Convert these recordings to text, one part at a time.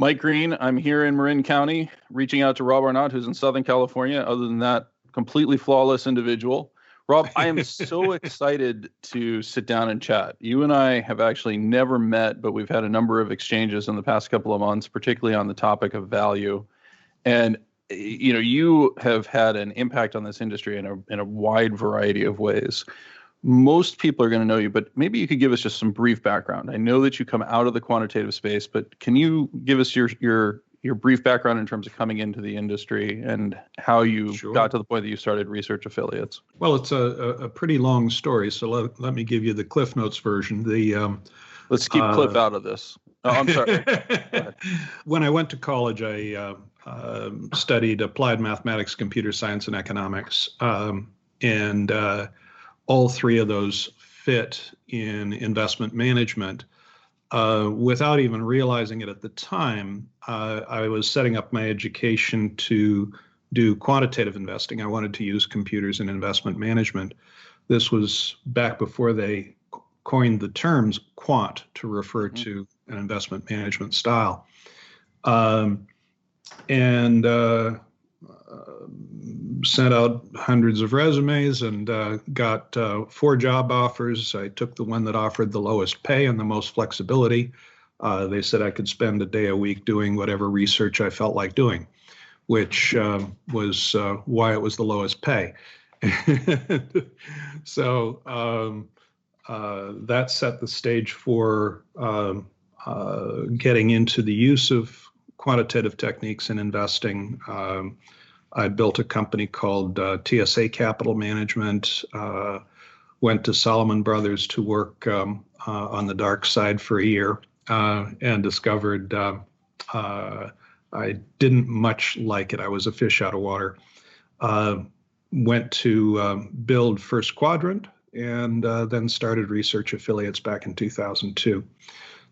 Mike Green, I'm here in Marin County, reaching out to Rob Arnott, who's in Southern California. Other than that, completely flawless individual. Rob, I am so excited to sit down and chat. You and I have actually never met, but we've had a number of exchanges in the past couple of months, particularly on the topic of value. And you have had an impact on this industry in a wide variety of ways. Most people are going to know you, but maybe you could give us just some brief background. I know that you come out of the quantitative space, but can you give us your brief background in terms of coming into the industry and how you got to the point that you started Research Affiliates? Well, it's a pretty long story, so let me give you the Cliff Notes version. Let's keep Cliff out of this. Oh, I'm sorry. When I went to college, I studied applied mathematics, computer science, and economics, and all three of those fit in investment management. Without even realizing it at the time, I was setting up my education to do quantitative investing. I wanted to use computers in investment management. This was back before they coined the terms quant to refer to an investment management style. And sent out hundreds of resumes and got 4 job offers. I took the one that offered the lowest pay and the most flexibility. They said I could spend a day a week doing whatever research I felt like doing, which was why it was the lowest pay. So that set the stage for getting into the use of quantitative techniques in investing. I built a company called TSA Capital Management, went to Salomon Brothers to work on the dark side for a year, and discovered I didn't much like it. I was a fish out of water. Went to build First Quadrant, and then started Research Affiliates back in 2002.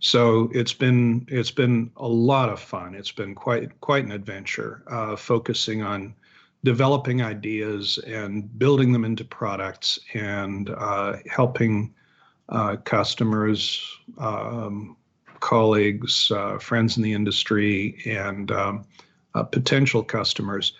So it's been a lot of fun. It's been quite an adventure, focusing on developing ideas and building them into products and helping customers, colleagues, friends in the industry, and potential customers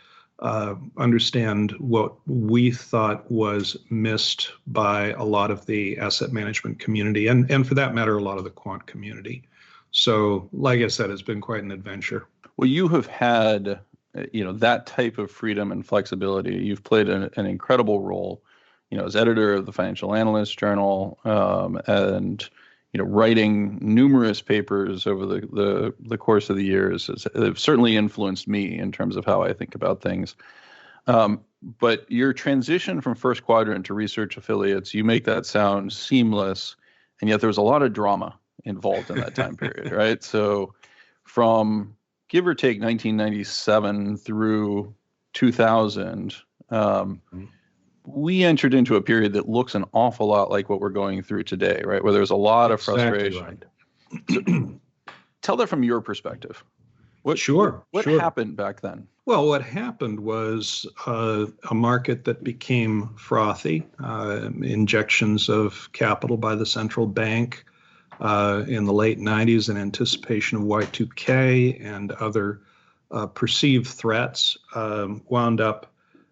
understand what we thought was missed by a lot of the asset management community, and for that matter, a lot of the quant community. So, like I said, it's been quite an adventure. Well, you have had, that type of freedom and flexibility. You've played an incredible role, as editor of the Financial Analyst Journal, and writing numerous papers over the course of the years have certainly influenced me in terms of how I think about things. But your transition from First Quadrant to Research Affiliates, you make that sound seamless, and yet there was a lot of drama involved in that time period, right? So from give or take 1997 through 2000, we entered into a period that looks an awful lot like what we're going through today, right? Where there's a lot of frustration. Right. So, tell that from your perspective. What happened back then? Well, what happened was a market that became frothy, injections of capital by the central bank in the late 90s in anticipation of Y2K and other perceived threats, wound up,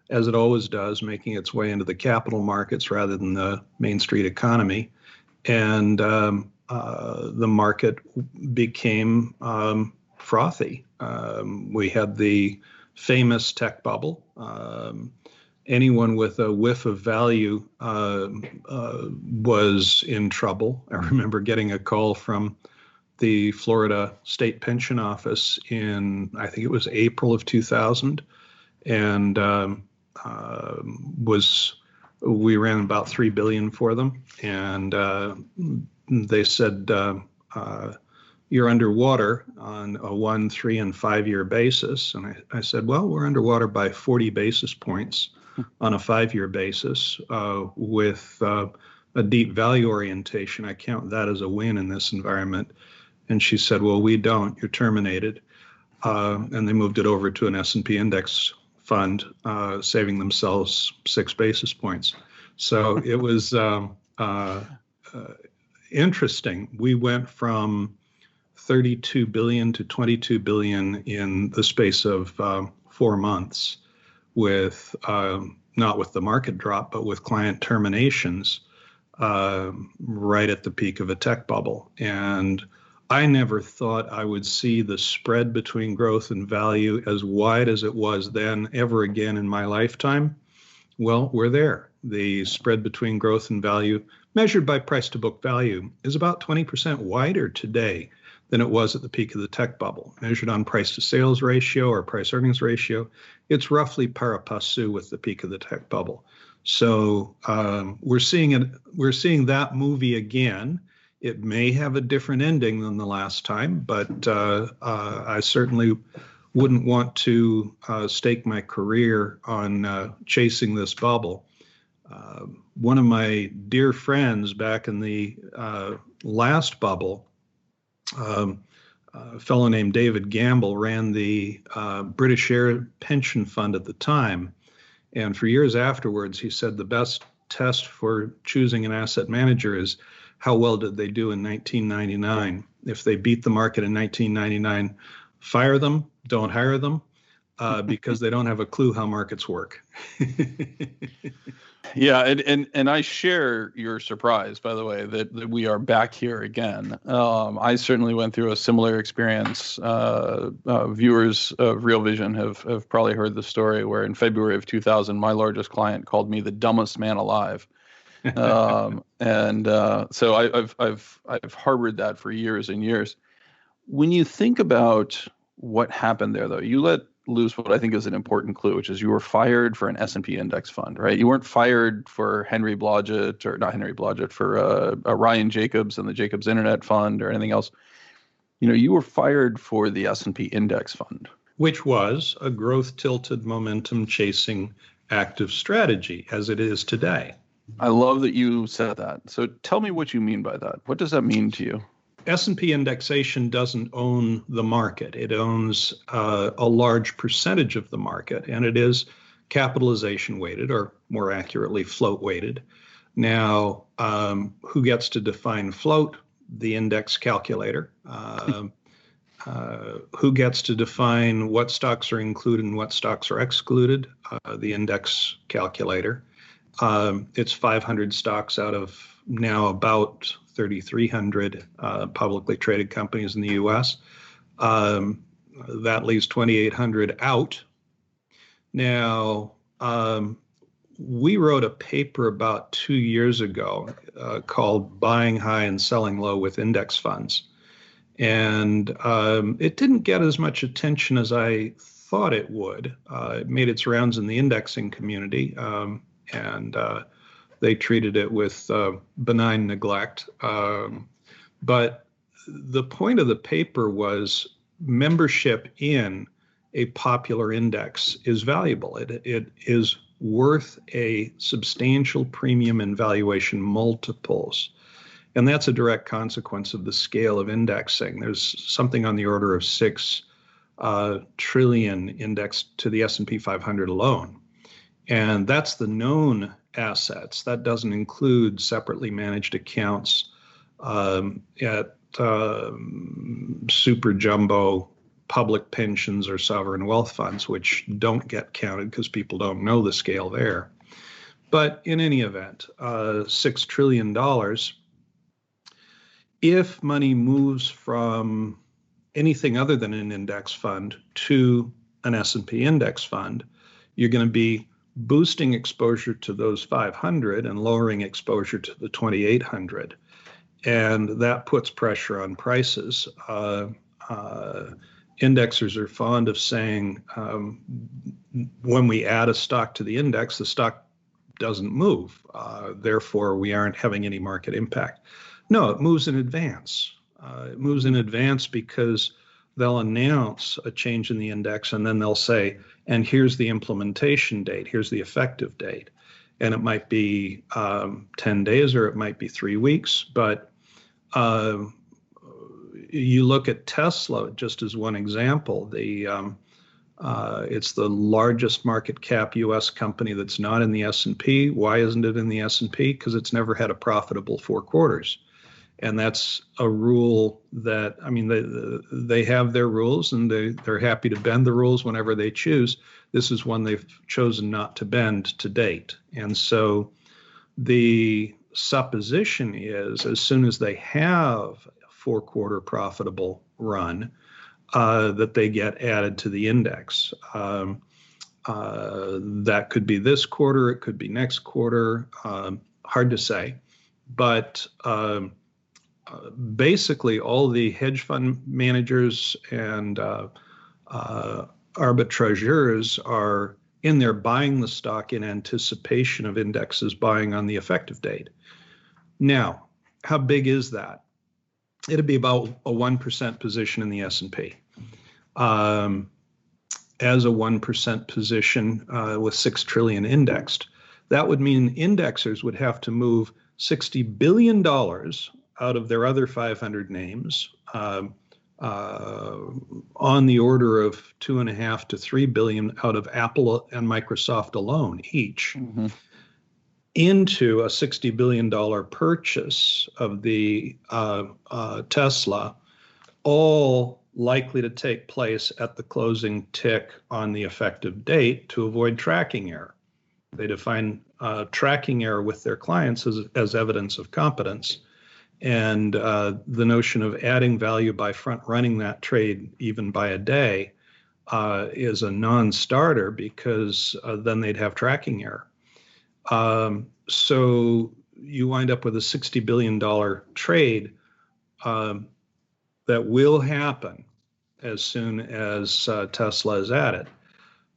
as it always does, making its way into the capital markets rather than the Main Street economy. And the market became frothy. We had the famous tech bubble. Anyone with a whiff of value was in trouble. I remember getting a call from the Florida State Pension Office in, I think it was April of 2000. And we ran about $3 billion for them, and they said you're underwater on a 1, 3, and 5 year basis. And I said, well, we're underwater by 40 basis points on a 5-year basis with a deep value orientation. I count that as a win in this environment. And she said, well, we don't. You're terminated. And they moved it over to an S&P index fund, saving themselves 6 basis points. So it was interesting. We went from 32 billion to 22 billion in the space of 4 months, with not with the market drop, but with client terminations right at the peak of a tech bubble. And I never thought I would see the spread between growth and value as wide as it was then ever again in my lifetime. Well, we're there. The spread between growth and value, measured by price to book value, is about 20% wider today than it was at the peak of the tech bubble. Measured on price to sales ratio or price earnings ratio, it's roughly pari passu with the peak of the tech bubble. So we're seeing that movie again. It may have a different ending than the last time, but I certainly wouldn't want to stake my career on chasing this bubble. One of my dear friends back in the last bubble, a fellow named David Gamble, ran the British Air pension fund at the time. And for years afterwards, he said the best test for choosing an asset manager is how well did they do in 1999. If they beat the market in 1999, fire them, don't hire them, because they don't have a clue how markets work. Yeah, and I share your surprise, by the way, that we are back here again. I certainly went through a similar experience. Viewers of Real Vision have probably heard the story where in February of 2000, my largest client called me the dumbest man alive. So I've harbored that for years and years. When you think about what happened there, though, you let loose what I think is an important clue, which is you were fired for an S&P index fund, right? You weren't fired for Henry Blodgett, or not Henry Blodgett, for Ryan Jacobs and the Jacobs Internet Fund or anything else. You were fired for the S&P index fund, which was a growth tilted momentum chasing active strategy as it is today. I love that you said that. So tell me what you mean by that. What does that mean to you? S&P indexation doesn't own the market. It owns a large percentage of the market, and it is capitalization weighted, or more accurately, float weighted. Now, who gets to define float? The index calculator. Who gets to define what stocks are included and what stocks are excluded? The index calculator. It's 500 stocks out of now about 3,300 publicly traded companies in the U.S. That leaves 2,800 out. Now, we wrote a paper about 2 years ago called Buying High and Selling Low with Index Funds. And it didn't get as much attention as I thought it would. It made its rounds in the indexing community, and they treated it with benign neglect. But the point of the paper was membership in a popular index is valuable. It is worth a substantial premium in valuation multiples. And that's a direct consequence of the scale of indexing. There's something on the order of 6 trillion indexed to the S&P 500 alone. And that's the known assets. That doesn't include separately managed accounts at super jumbo public pensions or sovereign wealth funds, which don't get counted because people don't know the scale there. But in any event, $6 trillion, if money moves from anything other than an index fund to an S&P index fund, you're going to be boosting exposure to those 500 and lowering exposure to the 2,800. And that puts pressure on prices. Indexers are fond of saying when we add a stock to the index, the stock doesn't move. Therefore, we aren't having any market impact. No, it moves in advance. It moves in advance because they'll announce a change in the index and then they'll say, and here's the implementation date, here's the effective date. And it might be 10 days or it might be 3 weeks. But you look at Tesla just as one example. It's the largest market cap U.S. company that's not in the S&P. Why isn't it in the S&P? Because it's never had a profitable 4 quarters. And that's a rule that, I mean, they have their rules, and they're happy to bend the rules whenever they choose. This is one they've chosen not to bend to date. And so the supposition is, as soon as they have a 4-quarter profitable run, that they get added to the index. That could be this quarter, it could be next quarter, hard to say. But basically, all the hedge fund managers and arbitrageurs are in there buying the stock in anticipation of indexes buying on the effective date. Now, how big is that? It'd be about a 1% position in the S&P. As a 1% position with 6 trillion indexed, that would mean indexers would have to move $60 billion out of their other 500 names, on the order of 2.5 to 3 billion out of Apple and Microsoft alone each, into a $60 billion purchase of the Tesla, all likely to take place at the closing tick on the effective date to avoid tracking error. They define tracking error with their clients as evidence of competence. And the notion of adding value by front-running that trade even by a day is a non-starter, because then they'd have tracking error. So you wind up with a $60 billion trade that will happen as soon as Tesla is at it.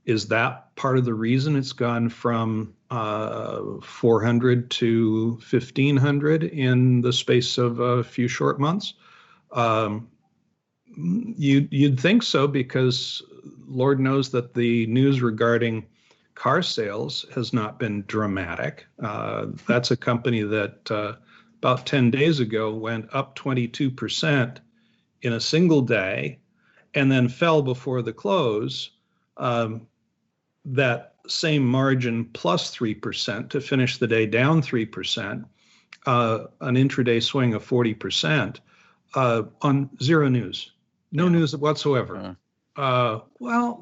Is that part of the reason it's gone from 400 to 1,500 in the space of a few short months? You'd think so, because Lord knows that the news regarding car sales has not been dramatic. That's a company that about 10 days ago went up 22% in a single day and then fell before the close. That same margin plus 3% to finish the day down 3%, an intraday swing of 40% on zero news, no news whatsoever. Well,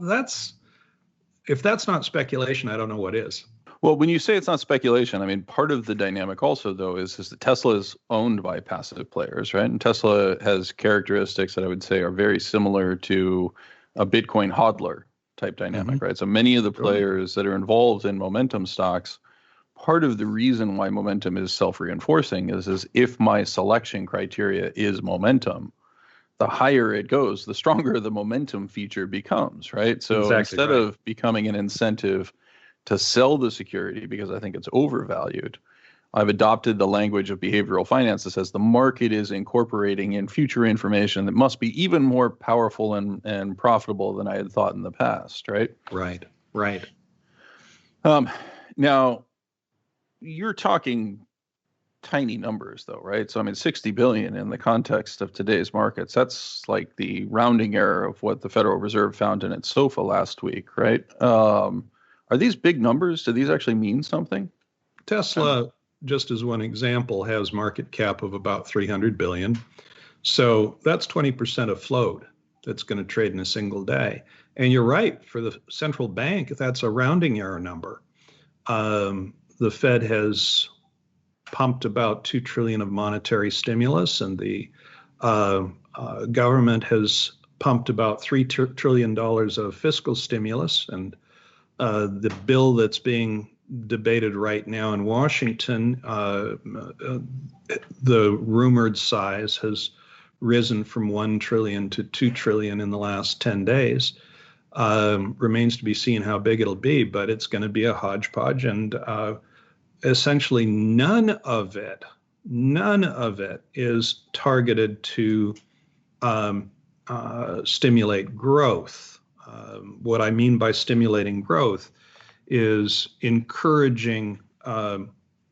if that's not speculation, I don't know what is. Well, when you say it's not speculation, I mean, part of the dynamic also, though, is that Tesla is owned by passive players, right? And Tesla has characteristics that I would say are very similar to a Bitcoin hodler type dynamic, right? So many of the players that are involved in momentum stocks, part of the reason why momentum is self-reinforcing is if my selection criteria is momentum, the higher it goes, the stronger the momentum feature becomes, right? So instead of becoming an incentive to sell the security because I think it's overvalued, I've adopted the language of behavioral finance that says the market is incorporating in future information that must be even more powerful and profitable than I had thought in the past, right? Right. Now, you're talking tiny numbers, though, right? So, I mean, 60 billion in the context of today's markets, that's like the rounding error of what the Federal Reserve found in its SOFA last week, right? Are these big numbers? Do these actually mean something? Tesla, just as one example, has market cap of about 300 billion. So that's 20% of float that's going to trade in a single day. And you're right, for the central bank, that's a rounding error number. The Fed has pumped about 2 trillion of monetary stimulus, and the government has pumped about $3 trillion of fiscal stimulus. And the bill that's being debated right now in Washington, the rumored size has risen from 1 trillion to 2 trillion in the last 10 days. Remains to be seen how big it'll be, but it's going to be a hodgepodge, and essentially none of it is targeted to stimulate growth. What I mean by stimulating growth is encouraging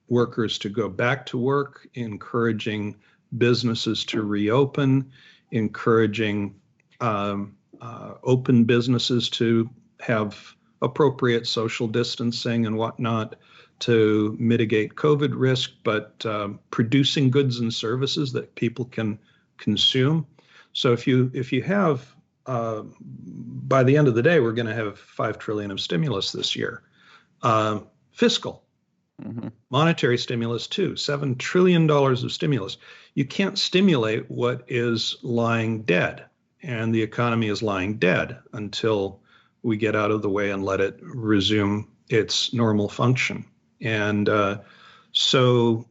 workers to go back to work, encouraging businesses to reopen, encouraging open businesses to have appropriate social distancing and whatnot, to mitigate COVID risk, but producing goods and services that people can consume. So if you have, by the end of the day, we're going to have $5 trillion of stimulus this year. Fiscal, monetary stimulus too, $7 trillion of stimulus. You can't stimulate what is lying dead, and the economy is lying dead until we get out of the way and let it resume its normal function. And so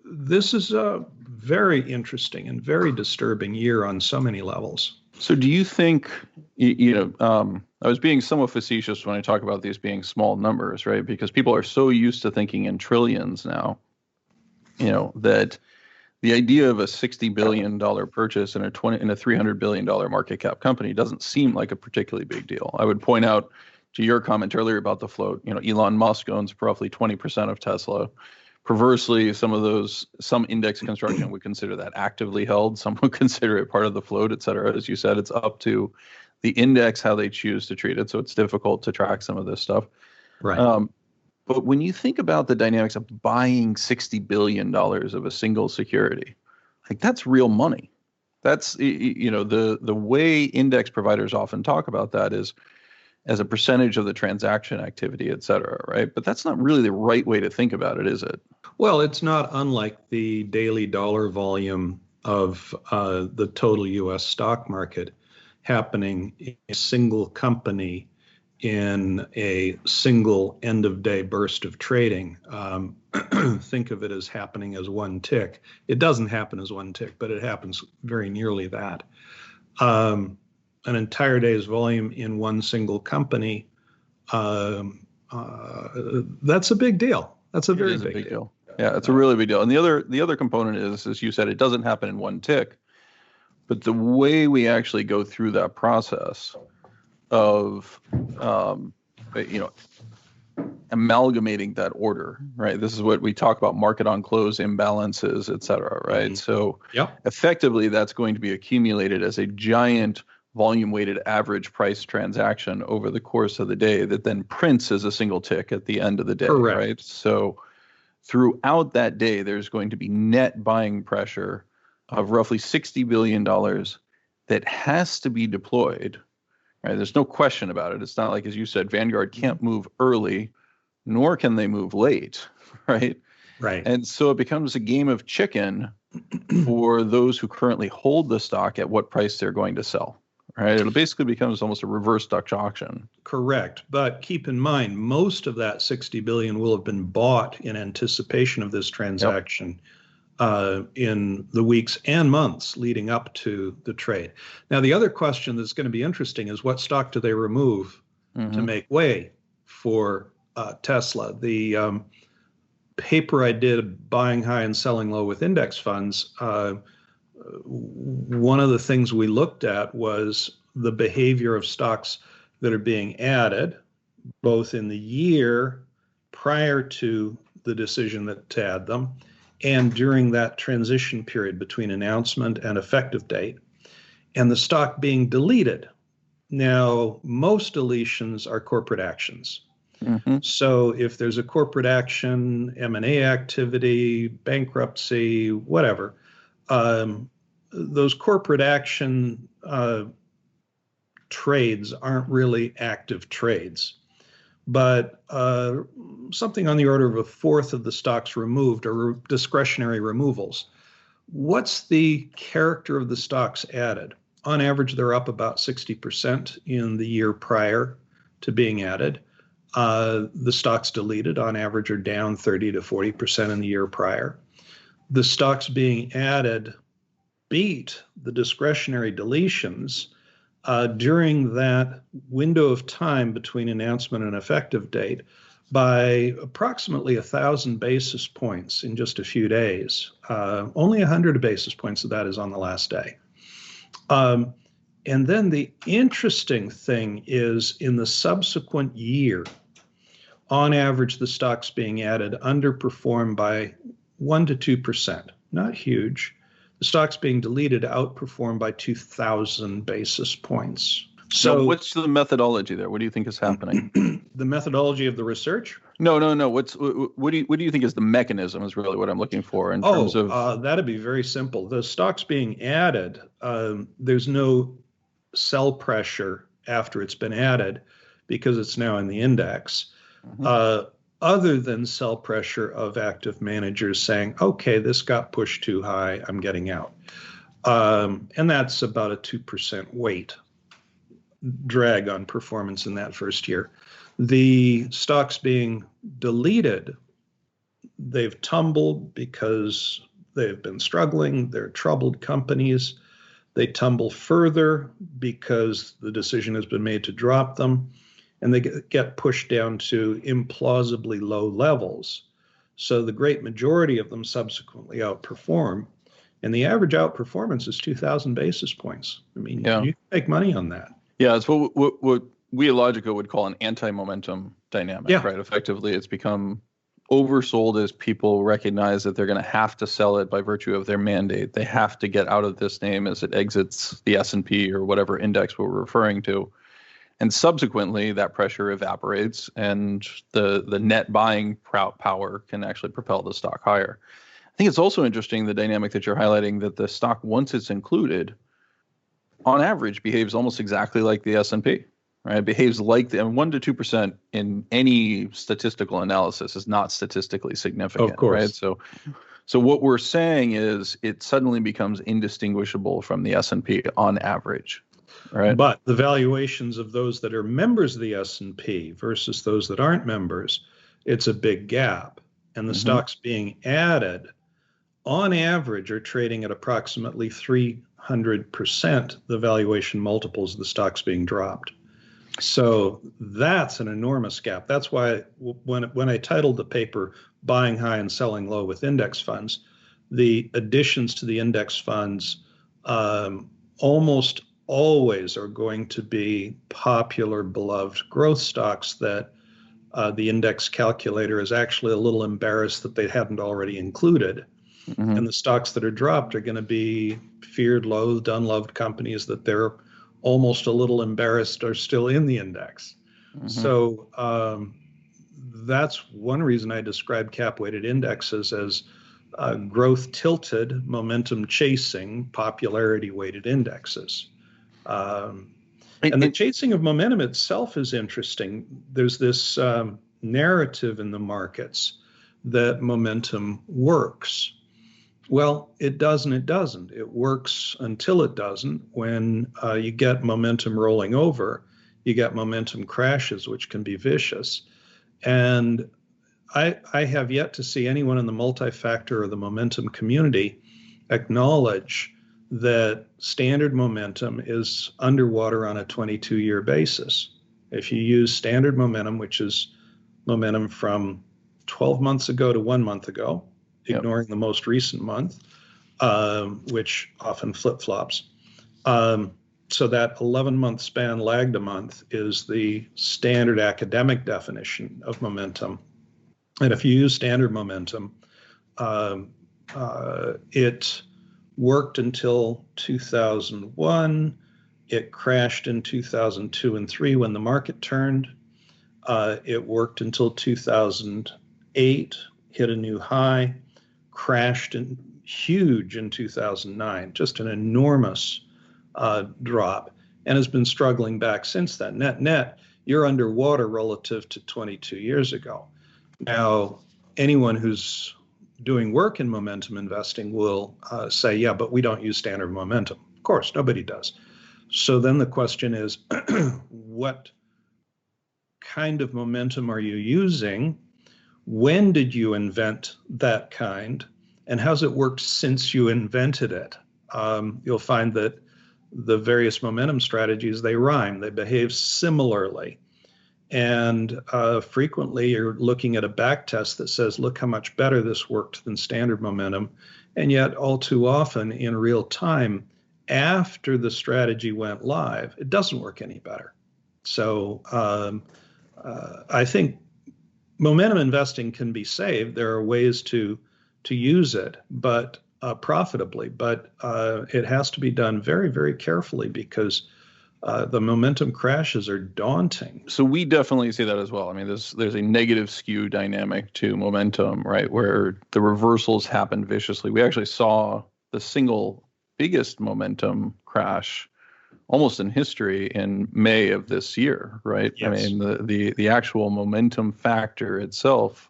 this is a very interesting and very disturbing year on so many levels. So do you think, I was being somewhat facetious when I talk about these being small numbers, right? Because people are so used to thinking in trillions now, that the idea of a $60 billion purchase in a $300 billion market cap company doesn't seem like a particularly big deal. I would point out to your comment earlier about the float, Elon Musk owns roughly 20% of Tesla. Perversely, some index construction would consider that actively held. Some would consider it part of the float, et cetera. As you said, it's up to the index how they choose to treat it. So it's difficult to track some of this stuff. Right. But when you think about the dynamics of buying $60 billion of a single security, like that's real money. That's, the way index providers often talk about that is as a percentage of the transaction activity, et cetera, right? But that's not really the right way to think about it, is it? Well, it's not unlike the daily dollar volume of the total U.S. stock market happening in a single company in a single end-of-day burst of trading. Think of it as happening as one tick. It doesn't happen as one tick, but it happens very nearly that. An entire day's volume in one single company, that's a big deal. That's a very big deal. Yeah, it's a really big deal. And the other component is, as you said, it doesn't happen in one tick, but the way we actually go through that process of, amalgamating that order, right? This is what we talk about: market on close imbalances, et cetera, right? So effectively, that's going to be accumulated as a giant volume-weighted average price transaction over the course of the day that then prints as a single tick at the end of the day, correct, right? So throughout that day, there's going to be net buying pressure of roughly $60 billion that has to be deployed, right? There's no question about it. It's not like, as you said, Vanguard can't move early, nor can they move late, right? Right. And so it becomes a game of chicken for those who currently hold the stock at what price they're going to sell. Right, it basically becomes almost a reverse Dutch auction. Correct, but keep in mind, most of that $60 billion will have been bought in anticipation of this transaction in the weeks and months leading up to the trade. Now, the other question that's going to be interesting is what stock do they remove to make way for Tesla? The paper I did, Buying High and Selling Low with Index Funds, one of the things we looked at was the behavior of stocks that are being added, both in the year prior to the decision to add them and during that transition period between announcement and effective date, and the stock being deleted. Now, most deletions are corporate actions. So if there's a corporate action, M&A activity, bankruptcy, whatever, those corporate action trades aren't really active trades, but something on the order of a fourth of the stocks removed are discretionary removals. What's the character of the stocks added? On average, they're up about 60% in the year prior to being added. The stocks deleted on average are down 30 to 40% in the year prior. The stocks being added beat the discretionary deletions during that window of time between announcement and effective date by approximately 1,000 basis points in just a few days. Only 100 basis points of that is on the last day. And then the interesting thing is in the subsequent year, on average, the stocks being added underperform by 1 to 2%, not huge. The stocks being deleted outperform by 2,000 basis points. So what's the methodology there? What do you think is happening? The methodology of the research? No. What do you think is the mechanism? Is really what I'm looking for in terms of. That'd be very simple. The stock's being added. There's no sell pressure after it's been added because it's now in the index. Mhm. Other than sell pressure of active managers saying, okay, this got pushed too high, I'm getting out. And that's about a 2% weight drag on performance in that first year. The stocks being deleted, they've tumbled because they've been struggling, they're troubled companies. They tumble further because the decision has been made to drop them, and they get pushed down to implausibly low levels. So the great majority of them subsequently outperform, and the average outperformance is 2,000 basis points. I mean, Yeah. you can make money on that. Yeah, it's what we at Logico would call an anti-momentum dynamic, Yeah. right? Effectively, it's become oversold as people recognize that they're going to have to sell it by virtue of their mandate. They have to get out of this name as it exits the S&P or whatever index we're referring to. And subsequently, that pressure evaporates and the net buying power can actually propel the stock higher. I think it's also interesting, the dynamic that you're highlighting, that the stock, once it's included, on average behaves almost exactly like the S&P. Right, it behaves like the 1 to 2% in any statistical analysis is not statistically significant. Of course. Right, so what we're saying is it suddenly becomes indistinguishable from the S&P on average. Right, but the valuations of those that are members of the S&P versus those that aren't members, it's a big gap, and the stocks being added, on average, are trading at approximately 300% the valuation multiples of the stocks being dropped. So that's an enormous gap. That's why when I titled the paper Buying High and Selling Low with Index Funds, the additions to the index funds almost always are going to be popular, beloved growth stocks that the index calculator is actually a little embarrassed that they hadn't already included. And the stocks that are dropped are going to be feared, loathed, unloved companies that they're almost a little embarrassed are still in the index. So that's one reason I describe cap-weighted indexes as growth-tilted, momentum-chasing, popularity-weighted indexes. And the chasing of momentum itself is interesting. There's this narrative in the markets that momentum works. Well, it doesn't. It doesn't. It works until it doesn't. When you get momentum rolling over, you get momentum crashes, which can be vicious. And I have yet to see anyone in the multi-factor or the momentum community acknowledge that standard momentum is underwater on a 22-year basis. If you use standard momentum, which is momentum from 12 months ago to 1 month ago, ignoring the most recent month, which often flip-flops. So that 11-month span lagged a month is the standard academic definition of momentum. And if you use standard momentum, it worked until 2001. It crashed in 2002 and 3 when the market turned. It worked until 2008, hit a new high, crashed huge in 2009, just an enormous drop, and has been struggling back since then. Net, you're underwater relative to 22 years ago. Now, anyone who's doing work in momentum investing will say, yeah, but we don't use standard momentum. Of course, nobody does. So then the question is, what kind of momentum are you using? When did you invent that kind? And how's it worked since you invented it? You'll find that the various momentum strategies, they rhyme, they behave similarly. And frequently you're looking at a back test that says, look how much better this worked than standard momentum. And yet all too often in real time, after the strategy went live, it doesn't work any better. So I think momentum investing can be saved. There are ways to use it, but profitably, but it has to be done very, very carefully because The momentum crashes are daunting. So we definitely see that as well. I mean, there's a negative skew dynamic to momentum, right, where the reversals happen viciously. We actually saw the single biggest momentum crash almost in history in May of this year, right? Yes. I mean, the actual momentum factor itself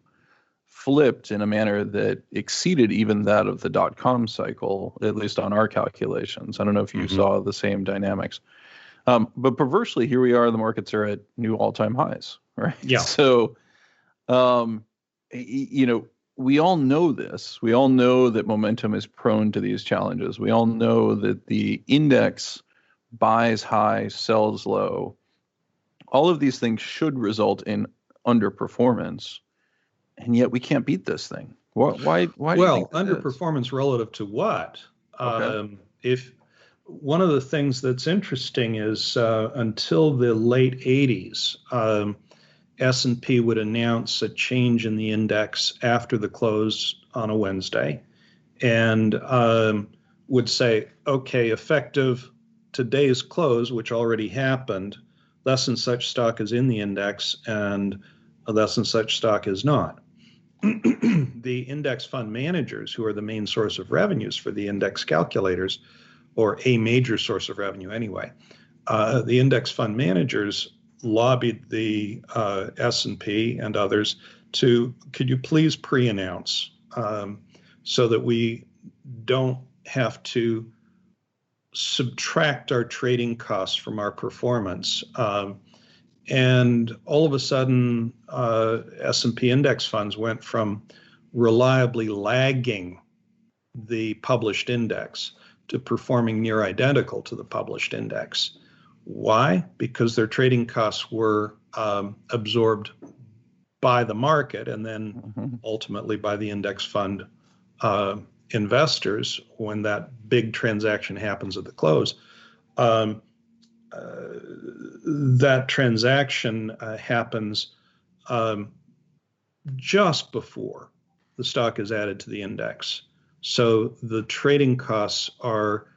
flipped in a manner that exceeded even that of the dot-com cycle, at least on our calculations. I don't know if you saw the same dynamics. But perversely, here we are, the markets are at new all-time highs, right? Yeah. So, we all know this. We all know that momentum is prone to these challenges. We all know that the index buys high, sells low. All of these things should result in underperformance, and yet we can't beat this thing. Why do you think underperformance relative to what? Okay. If one of the things that's interesting is until the late 80s, S&P would announce a change in the index after the close on a Wednesday and would say, okay, effective today's close, which already happened, thus and such stock is in the index and thus and such stock is not. The index fund managers, who are the main source of revenues for the index calculators, or a major source of revenue anyway, the index fund managers lobbied the S&P and others to, could you please pre-announce so that we don't have to subtract our trading costs from our performance. And all of a sudden, S&P index funds went from reliably lagging the published index to performing near identical to the published index. Why? Because their trading costs were absorbed by the market and then ultimately by the index fund investors when that big transaction happens at the close. That transaction happens just before the stock is added to the index. So the trading costs are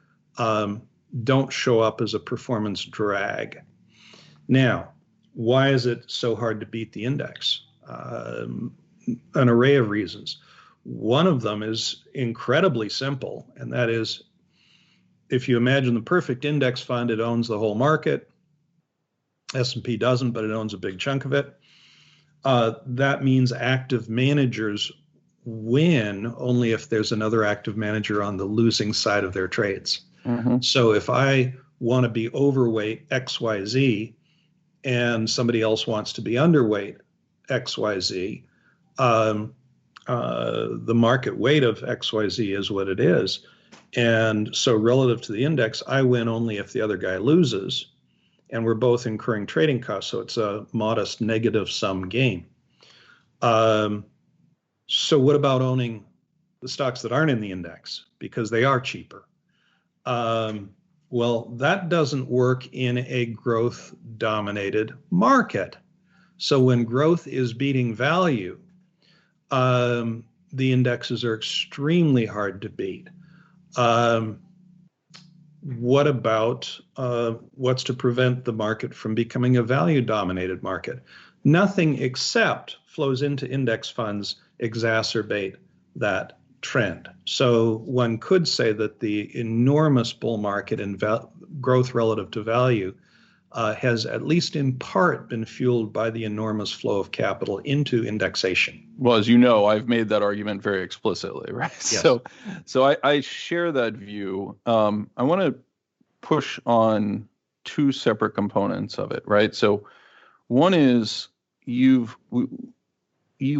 don't show up as a performance drag. Now, why is it so hard to beat the index? An array of reasons. One of them is incredibly simple, and that is, if you imagine the perfect index fund, it owns the whole market. S&P doesn't, but it owns a big chunk of it. That means active managers win only if there's another active manager on the losing side of their trades. So if I want to be overweight XYZ and somebody else wants to be underweight XYZ, the market weight of XYZ is what it is. And so relative to the index, I win only if the other guy loses. And we're both incurring trading costs. So it's a modest negative sum game. So what about owning the stocks that aren't in the index because they are cheaper? Well, that doesn't work in a growth-dominated market. So when growth is beating value, the indexes are extremely hard to beat. What about what's to prevent the market from becoming a value-dominated market? Nothing except flows into index funds exacerbate that trend. So one could say that the enormous bull market in growth relative to value has at least in part been fueled by the enormous flow of capital into indexation. Well, as you know, I've made that argument very explicitly, right? Yes. So I share that view. I want to push on two separate components of it, right? So one is you've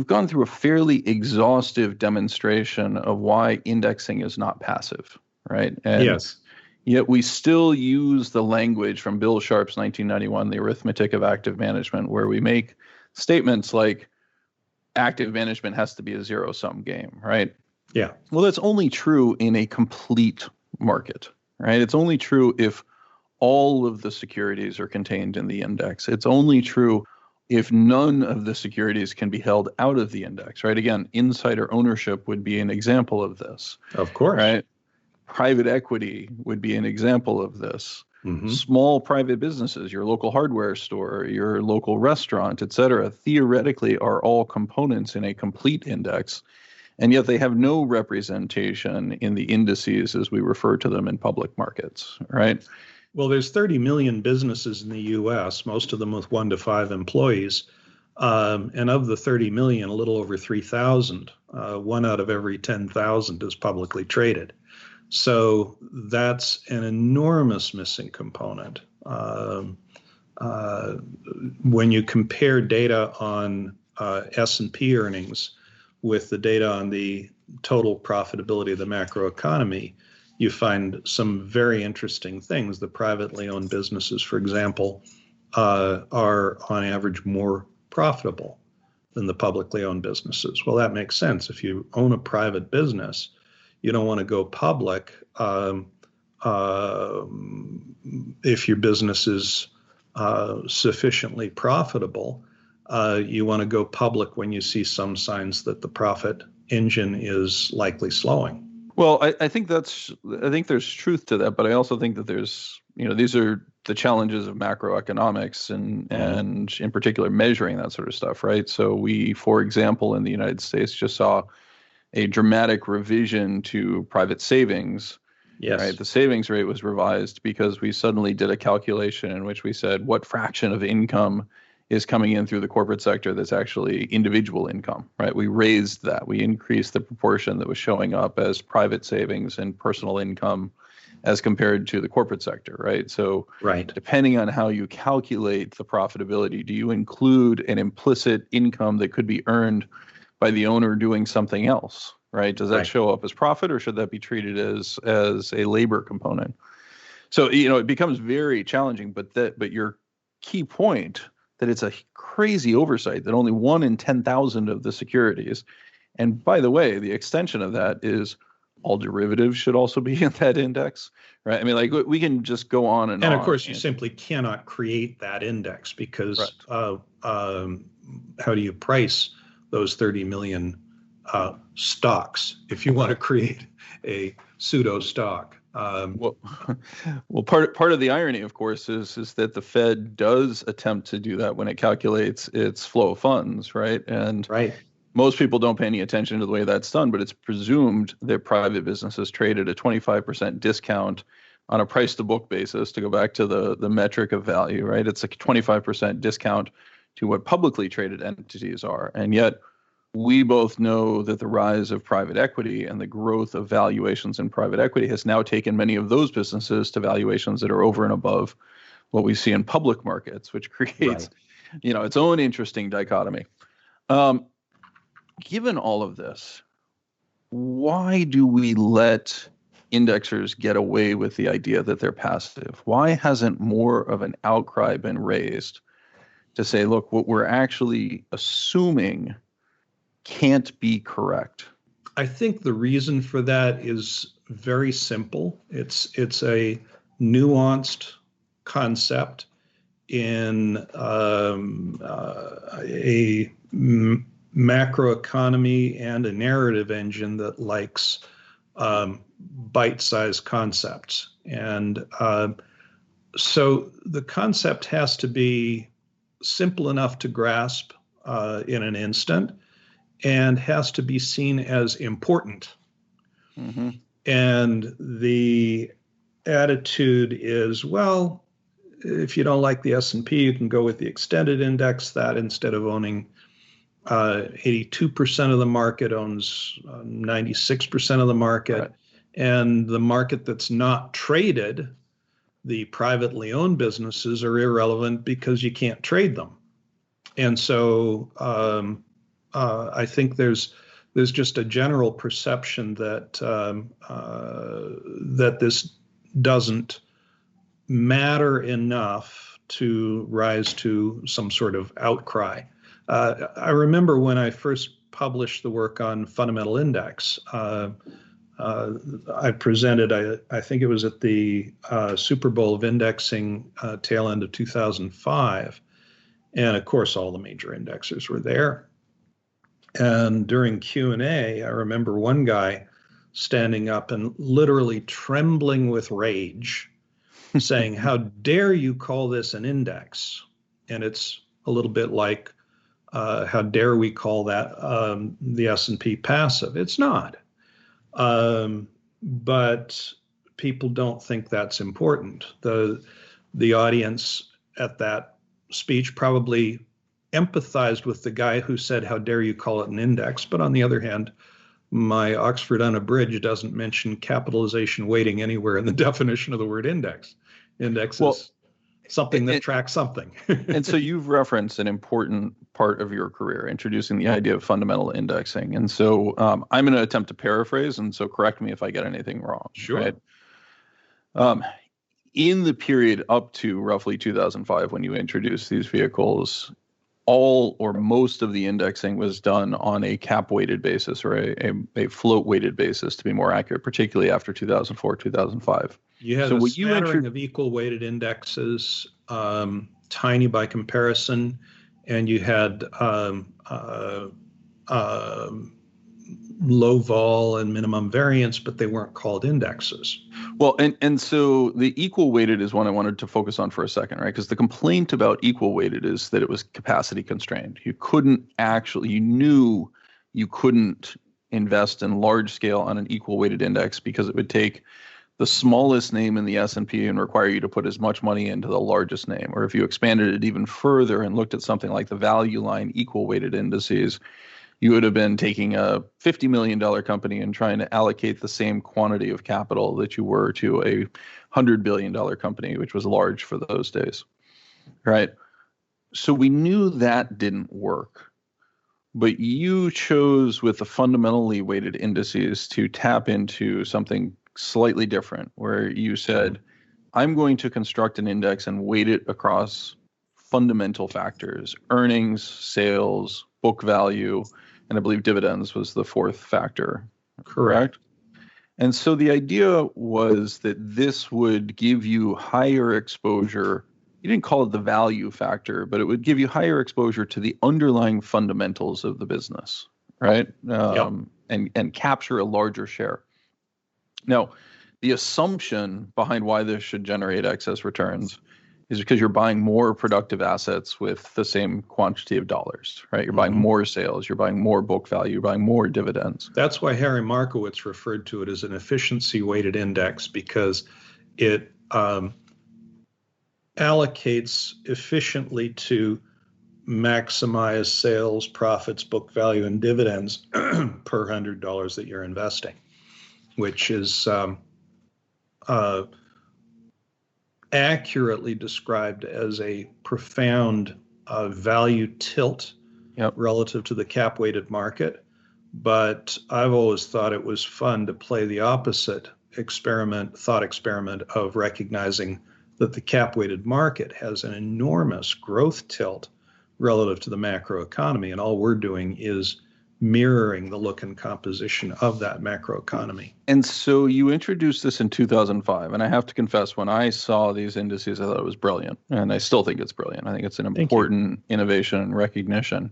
gone through a fairly exhaustive demonstration of why indexing is not passive, right? And yes. Yet we still use the language from Bill Sharp's 1991, The Arithmetic of Active Management, where we make statements like active management has to be a zero-sum game, right? Yeah. Well, that's only true in a complete market, right? It's only true if all of the securities are contained in the index. It's only true if none of the securities can be held out of the index, right? Again, insider ownership would be an example of this. Of course. Right? Private equity would be an example of this. Mm-hmm. Small private businesses, your local hardware store, your local restaurant, et cetera, theoretically are all components in a complete index, and yet they have no representation in the indices as we refer to them in public markets, right? Well, there's 30 million businesses in the U.S., most of them with 1 to 5 employees. And of the 30 million, a little over 3,000, 1 out of every 10,000 is publicly traded. So that's an enormous missing component. When you compare data on S&P earnings with the data on the total profitability of the macroeconomy, you find some very interesting things. The privately owned businesses, for example, are on average more profitable than the publicly owned businesses. Well, that makes sense. If you own a private business, you don't want to go public if your business is sufficiently profitable. You want to go public when you see some signs that the profit engine is likely slowing. Well, I think there's truth to that, but I also think that there's, these are the challenges of macroeconomics and in particular measuring that sort of stuff, right? So we, for example, in the United States just saw a dramatic revision to private savings. Yes. Right? The savings rate was revised because we suddenly did a calculation in which we said what fraction of income is coming in through the corporate sector that's actually individual income, right? We raised that. We increased the proportion that was showing up as private savings and personal income as compared to the corporate sector, right? So depending on how you calculate the profitability, do you include an implicit income that could be earned by the owner doing something else, right? Does that show up as profit, or should that be treated as a labor component? So, it becomes very challenging, but your key point that it's a crazy oversight that only 1 in 10,000 of the securities, and by the way, the extension of that is all derivatives should also be in that index, right? I mean, like we can just go on and on. And of course, you simply cannot create that index because how do you price those 30 million stocks if you want to create a pseudo stock? Well, part of the irony, of course, is that the Fed does attempt to do that when it calculates its flow of funds, right? And most people don't pay any attention to the way that's done, but it's presumed that private businesses trade at a 25% discount on a price to book basis, to go back to the metric of value, right? It's a 25% discount to what publicly traded entities are. And yet we both know that the rise of private equity and the growth of valuations in private equity has now taken many of those businesses to valuations that are over and above what we see in public markets, which creates, its own interesting dichotomy. Given all of this, why do we let indexers get away with the idea that they're passive? Why hasn't more of an outcry been raised to say, look, what we're actually assuming can't be correct? I think the reason for that is very simple. It's a nuanced concept in a macroeconomy and a narrative engine that likes bite-sized concepts. And so the concept has to be simple enough to grasp in an instant, and has to be seen as important. Mm-hmm. And the attitude is, well, if you don't like the S&P, you can go with the extended index. That, instead of owning 82% of the market, owns 96% of the market. Right. And the market that's not traded, the privately owned businesses, are irrelevant because you can't trade them. And so I think there's just a general perception that that this doesn't matter enough to rise to some sort of outcry. I remember when I first published the work on fundamental index, I presented, I think it was at the Super Bowl of indexing tail end of 2005. And of course, all the major indexers were there. And during Q&A, I remember one guy standing up and literally trembling with rage saying, how dare you call this an index? And it's a little bit like, how dare we call that the S&P passive? It's not. But people don't think that's important. The audience at that speech probably empathized with the guy who said, how dare you call it an index? But on the other hand, my Oxford Unabridged doesn't mention capitalization weighting anywhere in the definition of the word index. Index is something that tracks something. And so you've referenced an important part of your career, introducing the idea of fundamental indexing. And so I'm going to attempt to paraphrase, and so correct me if I get anything wrong. Sure. Right? In the period up to roughly 2005, when you introduced these vehicles, all or most of the indexing was done on a cap-weighted basis, or a float-weighted basis, to be more accurate, particularly after 2004, 2005. You had a smattering of equal-weighted indexes, tiny by comparison, and you had low vol and minimum variance, but they weren't called indexes. Well, and so the equal weighted is one I wanted to focus on for a second, right? Because the complaint about equal weighted is that it was capacity constrained. You knew you couldn't invest in large scale on an equal weighted index because it would take the smallest name in the S&P and require you to put as much money into the largest name. Or if you expanded it even further and looked at something like the value line equal weighted indices, you would have been taking a $50 million company and trying to allocate the same quantity of capital that you were to a $100 billion company, which was large for those days, right? So we knew that didn't work, but you chose with the fundamentally weighted indices to tap into something slightly different, where you said, I'm going to construct an index and weight it across fundamental factors: earnings, sales, book value, and I believe dividends was the fourth factor. Correct? And so the idea was that this would give you higher exposure. You didn't call it the value factor, but it would give you higher exposure to the underlying fundamentals of the business, right? And capture a larger share. Now, the assumption behind why this should generate excess returns is because you're buying more productive assets with the same quantity of dollars, right? You're buying more sales, you're buying more book value, you're buying more dividends. That's why Harry Markowitz referred to it as an efficiency-weighted index, because it allocates efficiently to maximize sales, profits, book value, and dividends per $100 that you're investing, which is accurately described as a profound value tilt relative to the cap-weighted market. But I've always thought it was fun to play the opposite thought experiment of recognizing that the cap-weighted market has an enormous growth tilt relative to the macroeconomy, and all we're doing is mirroring the look and composition of that macroeconomy. And so you introduced this in 2005, and I have to confess, when I saw these indices, I thought it was brilliant, and I still think it's brilliant. I think it's an important innovation and recognition.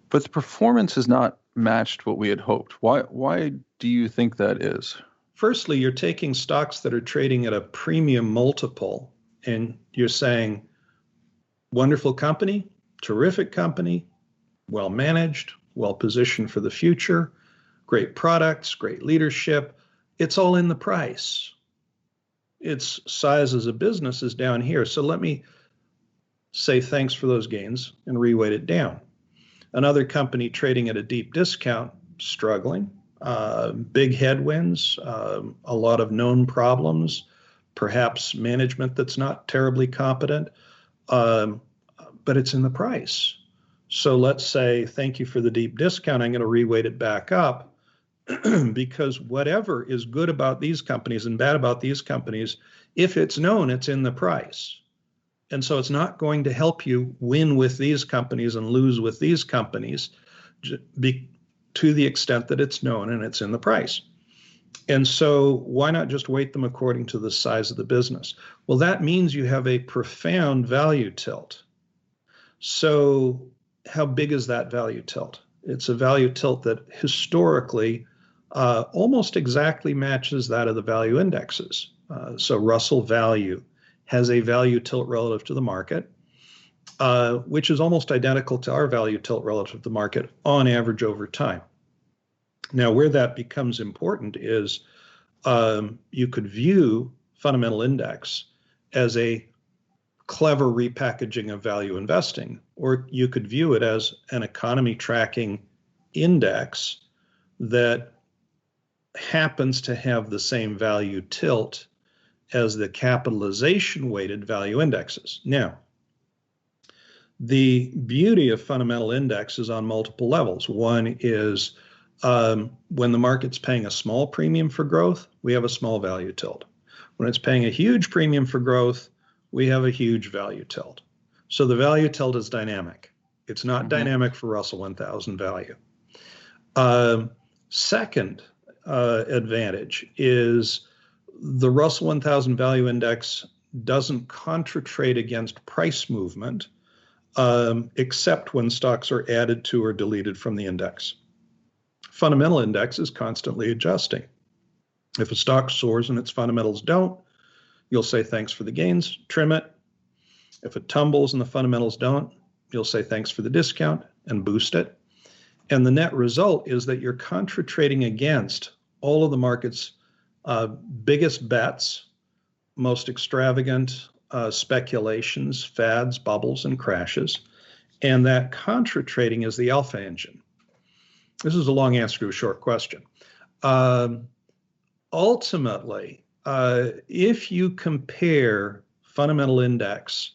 But the performance has not matched what we had hoped. Why do you think that is? Firstly, you're taking stocks that are trading at a premium multiple, and you're saying, wonderful company, terrific company, well managed, well positioned for the future, great products, great leadership. It's all in the price. Its size as a business is down here. So let me say thanks for those gains and reweight it down. Another company trading at a deep discount, struggling, big headwinds, a lot of known problems, perhaps management that's not terribly competent, but it's in the price. So let's say, thank you for the deep discount. I'm going to reweight it back up because whatever is good about these companies and bad about these companies, if it's known, it's in the price. And so it's not going to help you win with these companies and lose with these companies to the extent that it's known and it's in the price. And so why not just weight them according to the size of the business? Well, that means you have a profound value tilt. So how big is that value tilt? It's a value tilt that historically almost exactly matches that of the value indexes. So Russell value has a value tilt relative to the market, which is almost identical to our value tilt relative to the market on average over time. Now, where that becomes important is you could view fundamental index as a clever repackaging of value investing, or you could view it as an economy tracking index that happens to have the same value tilt as the capitalization weighted value indexes. Now, the beauty of fundamental index is on multiple levels. One is when the market's paying a small premium for growth, we have a small value tilt. When it's paying a huge premium for growth, we have a huge value tilt. So the value tilt is dynamic. It's not dynamic for Russell 1000 value. Second advantage is the Russell 1000 value index doesn't contra-trade against price movement, except when stocks are added to or deleted from the index. Fundamental index is constantly adjusting. If a stock soars and its fundamentals don't, you'll say thanks for the gains, trim it. If it tumbles and the fundamentals don't, you'll say thanks for the discount and boost it. And the net result is that you're contra-trading against all of the market's biggest bets, most extravagant speculations, fads, bubbles, and crashes. And that contra-trading is the alpha engine. This is a long answer to a short question. Ultimately, if you compare fundamental index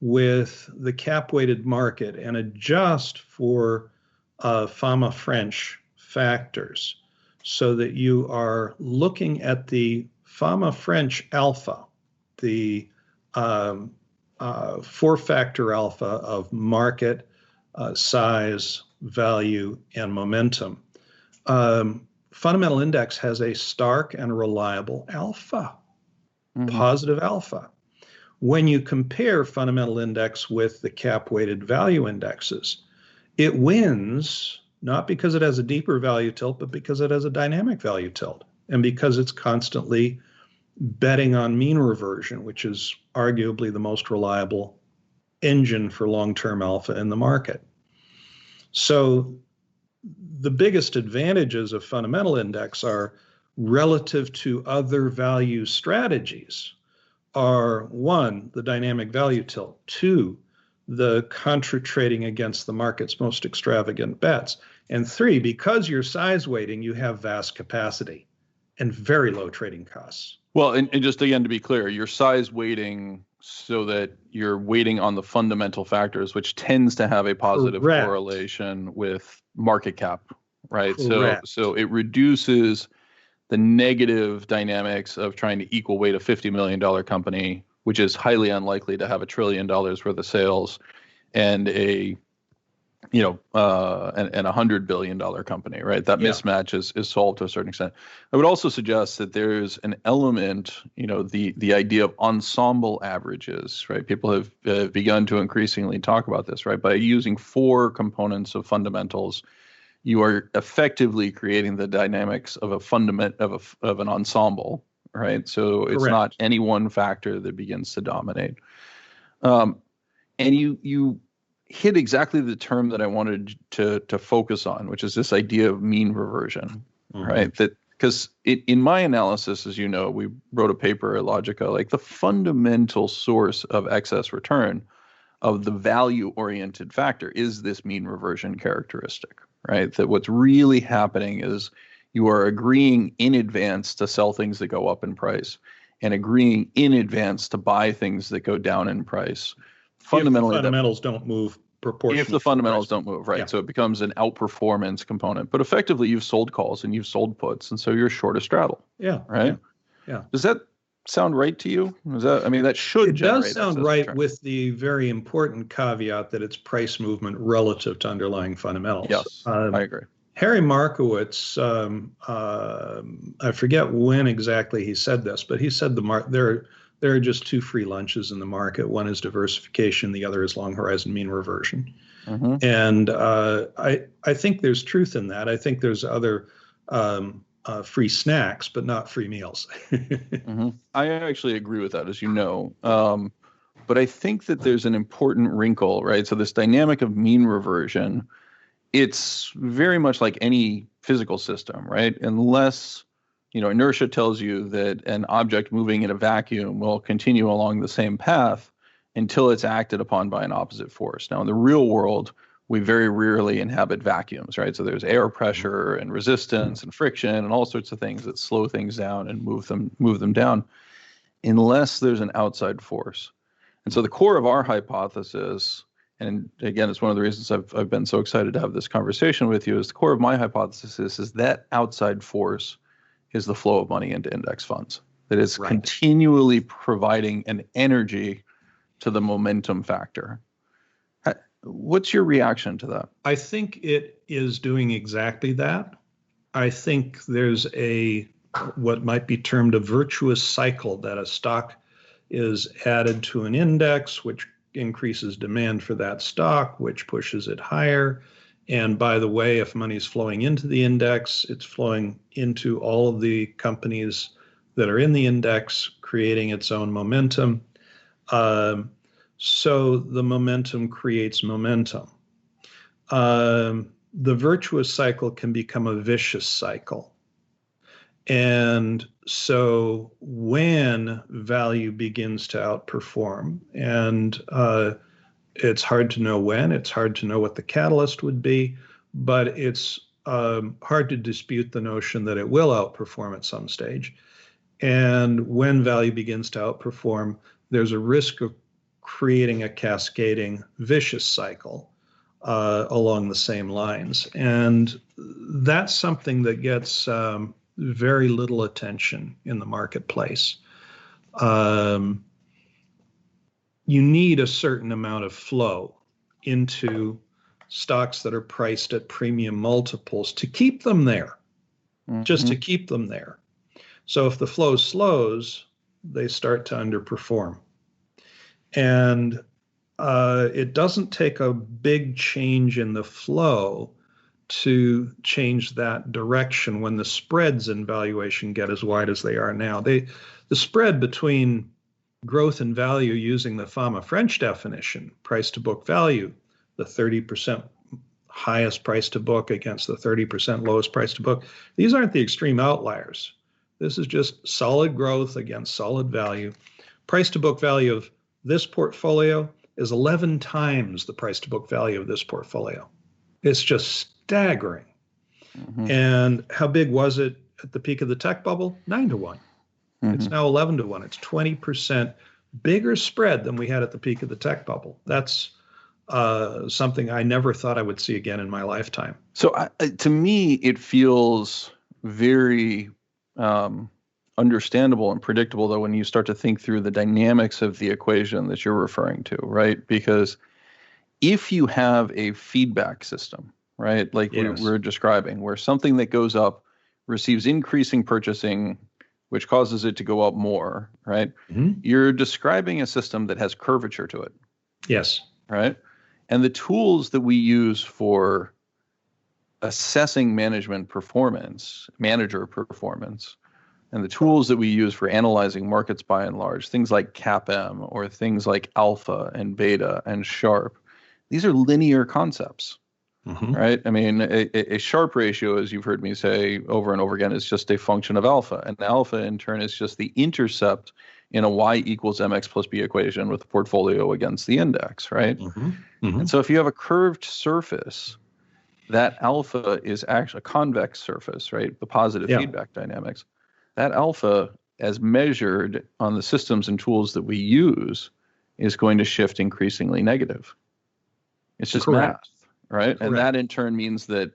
with the cap-weighted market and adjust for Fama French factors so that you are looking at the Fama French alpha, the four-factor alpha of market, size, value, and momentum. Fundamental index has a stark and reliable alpha, positive alpha. When you compare fundamental index with the cap-weighted value indexes, it wins not because it has a deeper value tilt, but because it has a dynamic value tilt, and because it's constantly betting on mean reversion, which is arguably the most reliable engine for long-term alpha in the market. So the biggest advantages of fundamental index are relative to other value strategies are one, the dynamic value tilt, two, the contra-trading against the market's most extravagant bets, and three, because you're size weighting, you have vast capacity and very low trading costs. Well, and just again, to be clear, your size weighting so that you're weighting on the fundamental factors, which tends to have a positive correlation with market cap, right? So it reduces the negative dynamics of trying to equal weight a $50 million company, which is highly unlikely to have $1 trillion worth of sales, and a and $100 billion company, right? That mismatch is solved to a certain extent. I would also suggest that there's an element, the idea of ensemble averages, right? People have begun to increasingly talk about this, right? By using four components of fundamentals, you are effectively creating the dynamics of of an ensemble, right? So it's not any one factor that begins to dominate. And you hit exactly the term that I wanted to focus on, which is this idea of mean reversion, right? That because in my analysis, as you know, we wrote a paper at Logica, like the fundamental source of excess return of the value-oriented factor is this mean reversion characteristic, right? That what's really happening is you are agreeing in advance to sell things that go up in price and agreeing in advance to buy things that go down in price. Fundamentally, if the fundamentals don't move proportionally. If the fundamentals don't move, right. Yeah. So it becomes an outperformance component. But effectively, you've sold calls and you've sold puts, and so you're short a straddle. Yeah. Right? Yeah. Does that sound right to you? That should It does sound right with the very important caveat that it's price movement relative to underlying fundamentals. Yes, I agree. Harry Markowitz, I forget when exactly he said this, but he said there are just two free lunches in the market. One is diversification, the other is long horizon mean reversion. And I think there's truth in that. I think there's other free snacks, but not free meals. I actually agree with that, as you know. But I think that there's an important wrinkle, right? So this dynamic of mean reversion, it's very much like any physical system, right? Unless, inertia tells you that an object moving in a vacuum will continue along the same path until it's acted upon by an opposite force. Now, in the real world, we very rarely inhabit vacuums, right? So there's air pressure and resistance and friction and all sorts of things that slow things down and move them down, unless there's an outside force. And so the core of our hypothesis, and again, it's one of the reasons I've been so excited to have this conversation with you, is the core of my hypothesis is that outside force is the flow of money into index funds. That is continually providing an energy to the momentum factor. What's your reaction to that? I think it is doing exactly that. I think there's what might be termed a virtuous cycle, that a stock is added to an index, which increases demand for that stock, which pushes it higher. And by the way, if money's flowing into the index, it's flowing into all of the companies that are in the index, creating its own momentum. So the momentum creates momentum. The virtuous cycle can become a vicious cycle. And so when value begins to outperform, and it's hard to know when, it's hard to know what the catalyst would be, but it's hard to dispute the notion that it will outperform at some stage. And when value begins to outperform, there's a risk of creating a cascading vicious cycle along the same lines. And that's something that gets very little attention in the marketplace. You need a certain amount of flow into stocks that are priced at premium multiples to keep them there, just to keep them there. So if the flow slows, they start to underperform. And it doesn't take a big change in the flow to change that direction when the spreads in valuation get as wide as they are now. The spread between growth and value using the Fama French definition, price to book value, the 30% highest price to book against the 30% lowest price to book, these aren't the extreme outliers. This is just solid growth against solid value. Price to book value of this portfolio is 11 times the price to book value of this portfolio. It's just staggering. And how big was it at the peak of the tech bubble? 9-1. It's now 11-1. It's 20% bigger spread than we had at the peak of the tech bubble. That's something I never thought I would see again in my lifetime. So to me, it feels very understandable and predictable, though, when you start to think through the dynamics of the equation that you're referring to, right? Because if you have a feedback system, right, like we're describing, where something that goes up receives increasing purchasing, which causes it to go up more, right? You're describing a system that has curvature to it. Yes. Right? And the tools that we use for assessing manager performance, and the tools that we use for analyzing markets by and large, things like CAPM or things like alpha and beta and Sharpe, these are linear concepts, right? I mean, a Sharpe ratio, as you've heard me say over and over again, is just a function of alpha. And alpha, in turn, is just the intercept in a y equals mx plus b equation with the portfolio against the index, right? And so if you have a curved surface, that alpha is actually a convex surface, right? The positive feedback dynamics. That alpha, as measured on the systems and tools that we use, is going to shift increasingly negative. It's just math, right? And that in turn means that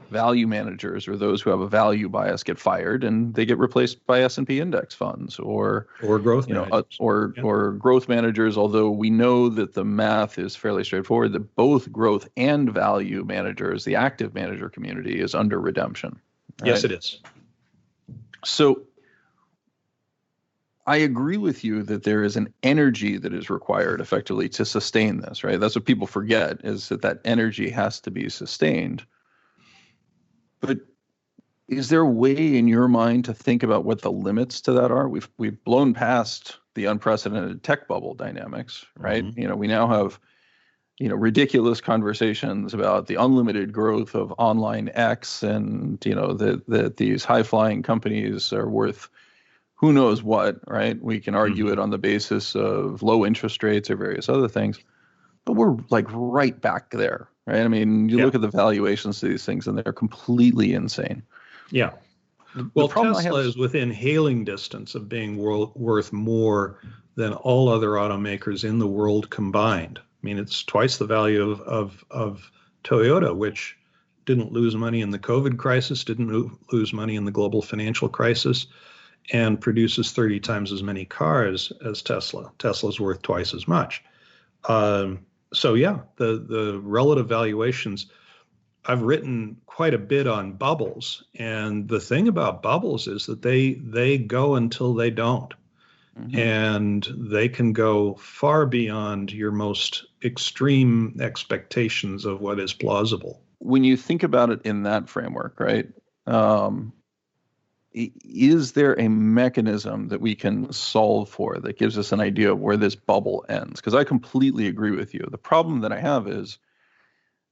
value managers, or those who have a value bias, get fired and they get replaced by S&P index funds or growth managers. Or growth managers, although we know that the math is fairly straightforward, that both growth and value managers, the active manager community, is under redemption. Right? Yes, it is. So I agree with you that there is an energy that is required effectively to sustain this, right? That's what people forget, is that energy has to be sustained. But Is there a way in your mind to think about what the limits to that are? We've blown past the unprecedented tech bubble dynamics, right? Mm-hmm. We now have ridiculous conversations about the unlimited growth of online X, and that these high flying companies are worth who knows what, right? We can argue it on the basis of low interest rates or various other things, but we're like right back there, right? I mean, you look at the valuations of these things and they're completely insane. Yeah. Well, Tesla is within hailing distance of being worth more than all other automakers in the world combined. I mean, it's twice the value of Toyota, which didn't lose money in the COVID crisis, didn't lose money in the global financial crisis, and produces 30 times as many cars as Tesla. Tesla's worth twice as much. So yeah, the relative valuations. I've written quite a bit on bubbles, and the thing about bubbles is that they go until they don't. And they can go far beyond your most extreme expectations of what is plausible. When you think about it in that framework, right? Is there a mechanism that we can solve for that gives us an idea of where this bubble ends? Because I completely agree with you. The problem that I have is,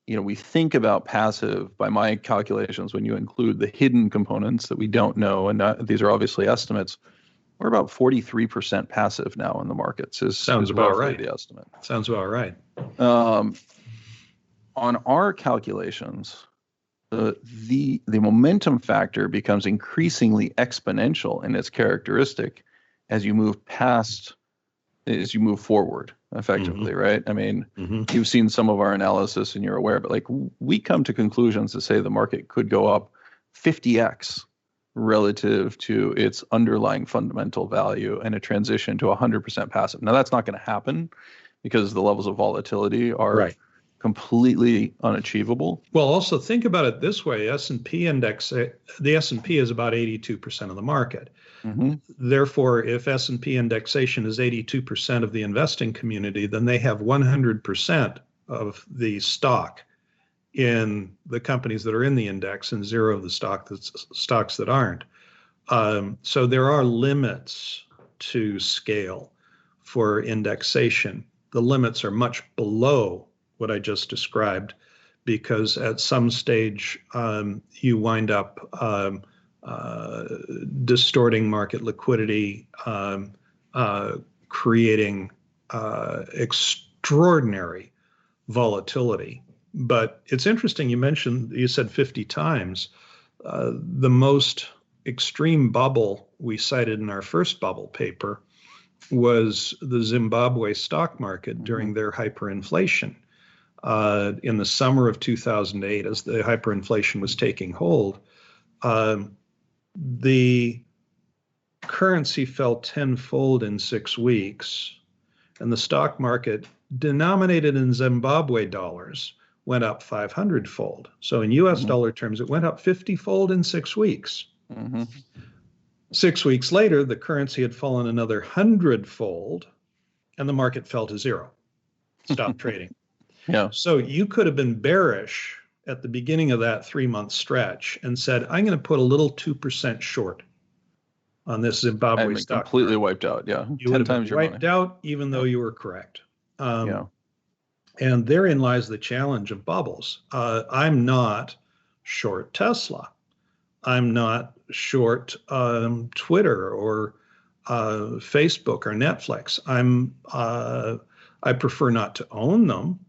we think about passive, by my calculations, when you include the hidden components that we don't know, and these are obviously estimates, we're about 43% passive now in the markets. Sounds about right. The estimate. Sounds about right. On our calculations, the momentum factor becomes increasingly exponential in its characteristic as you move forward effectively, right? I mean, you've seen some of our analysis and you're aware, but like we come to conclusions to say the market could go up 50x relative to its underlying fundamental value and a transition to 100% passive. Now that's not going to happen because the levels of volatility are completely unachievable. Well, also think about it this way: S&P index, the S&P is about 82% of the market. Therefore, if S&P indexation is 82% of the investing community, then they have 100% of the stock in the companies that are in the index and zero of the stocks that aren't. So there are limits to scale for indexation. The limits are much below what I just described, because at some stage you wind up distorting market liquidity, creating extraordinary volatility. But it's interesting, you said 50 times. The most extreme bubble we cited in our first bubble paper was the Zimbabwe stock market during their hyperinflation. In the summer of 2008, as the hyperinflation was taking hold, the currency fell tenfold in 6 weeks, and the stock market, denominated in Zimbabwe dollars, went up 500-fold. So in US dollar terms, it went up 50-fold in 6 weeks. 6 weeks later, the currency had fallen another 100-fold, and the market fell to zero, stopped trading. Yeah. So you could have been bearish at the beginning of that 3-month stretch and said, I'm going to put a little 2% short on this Zimbabwe stock. Completely wiped out. Yeah. You would have been wiped out, even though you were correct. And therein lies the challenge of bubbles. I'm not short Tesla. I'm not short Twitter or Facebook or Netflix. I prefer not to own them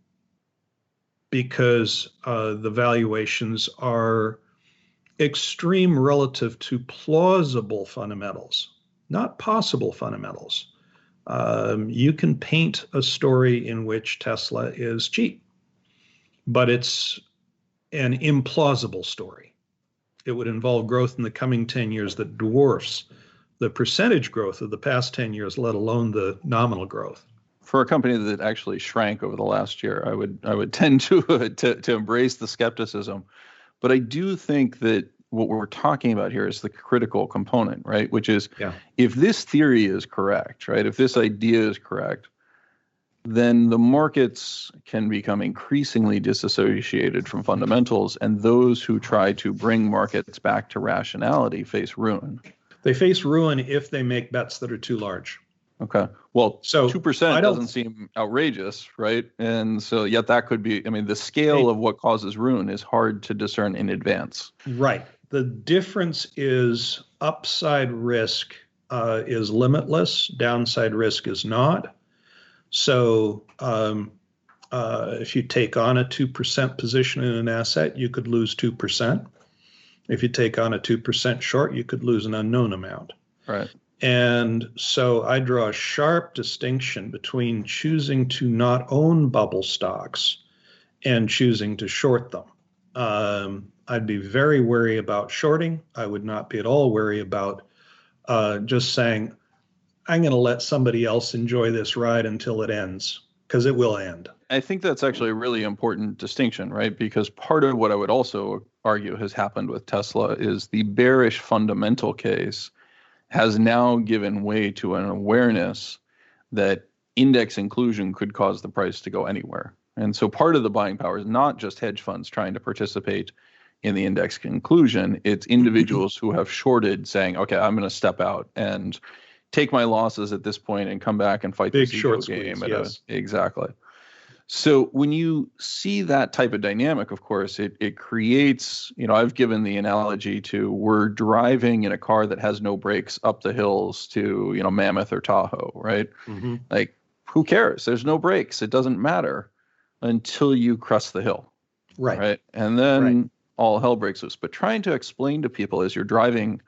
because the valuations are extreme relative to plausible fundamentals, not possible fundamentals. You can paint a story in which Tesla is cheap, but it's an implausible story. It would involve growth in the coming 10 years that dwarfs the percentage growth of the past 10 years, let alone the nominal growth. For a company that actually shrank over the last year, I would tend to embrace the skepticism. But I do think that what we're talking about here is the critical component, right? Which is, if this theory is correct, right? If this idea is correct, then the markets can become increasingly disassociated from fundamentals, and those who try to bring markets back to rationality face ruin. They face ruin if they make bets that are too large. Okay. Well, so 2% doesn't seem outrageous, right? And so yet that could be, I mean, the scale of what causes ruin is hard to discern in advance. Right. The difference is upside risk is limitless, downside risk is not. So if you take on a 2% position in an asset, you could lose 2%. If you take on a 2% short, you could lose an unknown amount. Right. And so I draw a sharp distinction between choosing to not own bubble stocks and choosing to short them. I'd be very wary about shorting. I would not be at all wary about just saying, I'm going to let somebody else enjoy this ride until it ends, because it will end. I think that's actually a really important distinction, right? Because part of what I would also argue has happened with Tesla is the bearish fundamental case has now given way to an awareness that index inclusion could cause the price to go anywhere. And so part of the buying power is not just hedge funds trying to participate in the index inclusion. It's individuals who have shorted saying, okay, I'm going to step out and take my losses at this point and come back and fight big the short game. Squeeze, yes. Exactly. So when you see that type of dynamic, of course, it creates, I've given the analogy to we're driving in a car that has no brakes up the hills to, Mammoth or Tahoe, right? Mm-hmm. Like, who cares? There's no brakes. It doesn't matter until you crest the hill. Right. And then all hell breaks loose. But trying to explain to people as you're driving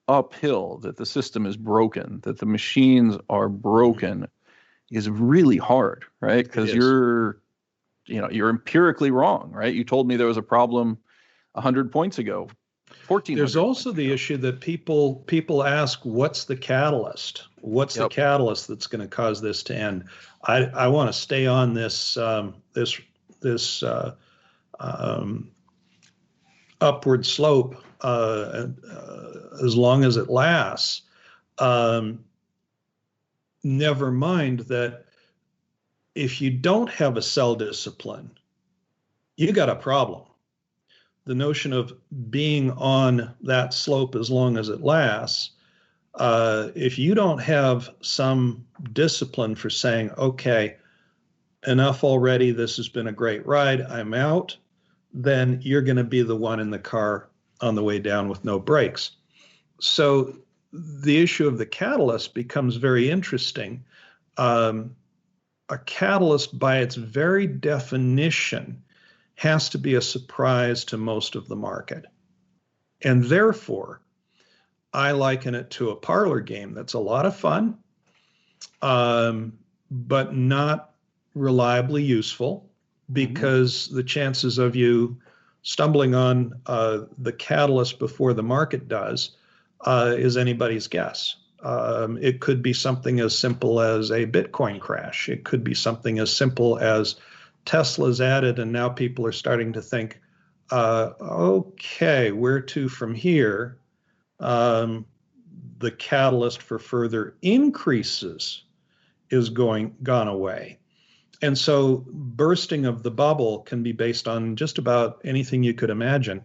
uphill that the system is broken, that the machines are broken, is really hard, right? Because you're empirically wrong, right? You told me there was a problem 100 points ago, 14. There's also the issue that people ask, what's the catalyst? What's the catalyst that's going to cause this to end? I want to stay on this upward slope as long as it lasts. Never mind that if you don't have a sell discipline, you got a problem. The notion of being on that slope as long as it lasts, if you don't have some discipline for saying, okay, enough already, this has been a great ride, I'm out, then you're going to be the one in the car on the way down with no brakes. So the issue of the catalyst becomes very interesting. A catalyst, by its very definition, has to be a surprise to most of the market. And therefore, I liken it to a parlor game that's a lot of fun, but not reliably useful, because the chances of you stumbling on the catalyst before the market does is anybody's guess. It could be something as simple as a Bitcoin crash. It could be something as simple as Tesla's added, and now people are starting to think, okay, where to from here? The catalyst for further increases is gone away. And so bursting of the bubble can be based on just about anything you could imagine.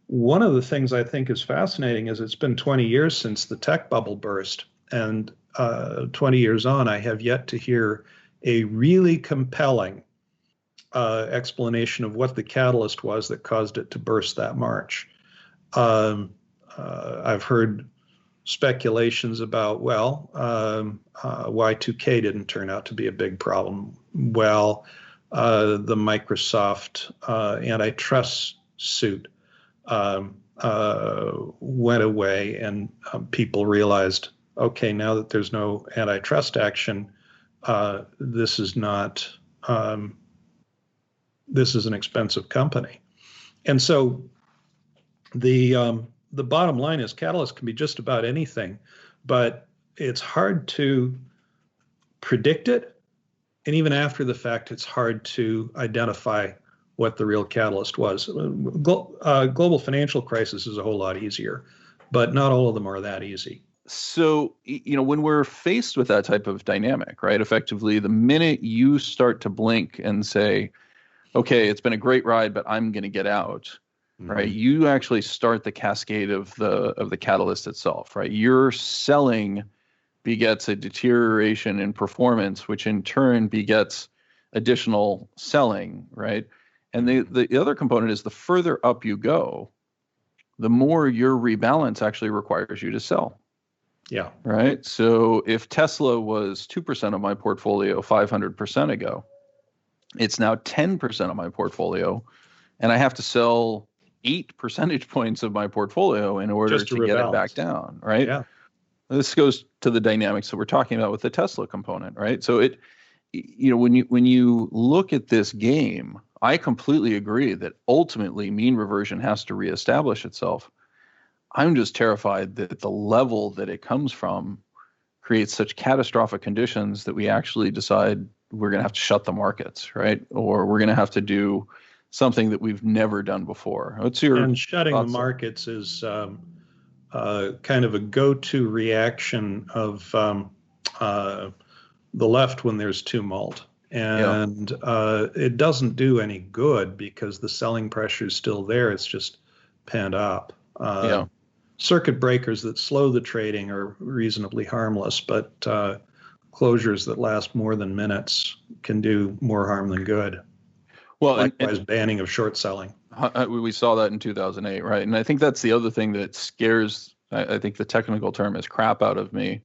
One of the things I think is fascinating is it's been 20 years since the tech bubble burst, and 20 years on, I have yet to hear a really compelling explanation of what the catalyst was that caused it to burst that March. I've heard speculations about, well, Y2K didn't turn out to be a big problem. Well, the Microsoft antitrust suit went away, and people realized, okay, now that there's no antitrust action, this is not, this is an expensive company. And so the bottom line is catalyst can be just about anything, but it's hard to predict it. And even after the fact, it's hard to identify what the real catalyst was. Global financial crisis is a whole lot easier, but not all of them are that easy. So, when we're faced with that type of dynamic, right, effectively, the minute you start to blink and say, okay, it's been a great ride, but I'm going to get out, right? You actually start the cascade of the catalyst itself, right? Your selling begets a deterioration in performance, which in turn begets additional selling, right? And the other component is the further up you go, the more your rebalance actually requires you to sell. Yeah. Right. So if Tesla was 2% of my portfolio 500% ago, it's now 10% of my portfolio, and I have to sell 8 percentage points of my portfolio in order to get it back down. Right. Yeah. This goes to the dynamics that we're talking about with the Tesla component. Right. So when you look at this game, I completely agree that ultimately mean reversion has to reestablish itself. I'm just terrified that the level that it comes from creates such catastrophic conditions that we actually decide we're going to have to shut the markets, right? Or we're going to have to do something that we've never done before. And shutting the markets is kind of a go-to reaction of the left when there's tumult. And it doesn't do any good because the selling pressure is still there. It's just pent up. Circuit breakers that slow the trading are reasonably harmless, but closures that last more than minutes can do more harm than good. Well, likewise, banning of short selling. We saw that in 2008, right? And I think that's the other thing that scares, I think the technical term is crap out of me,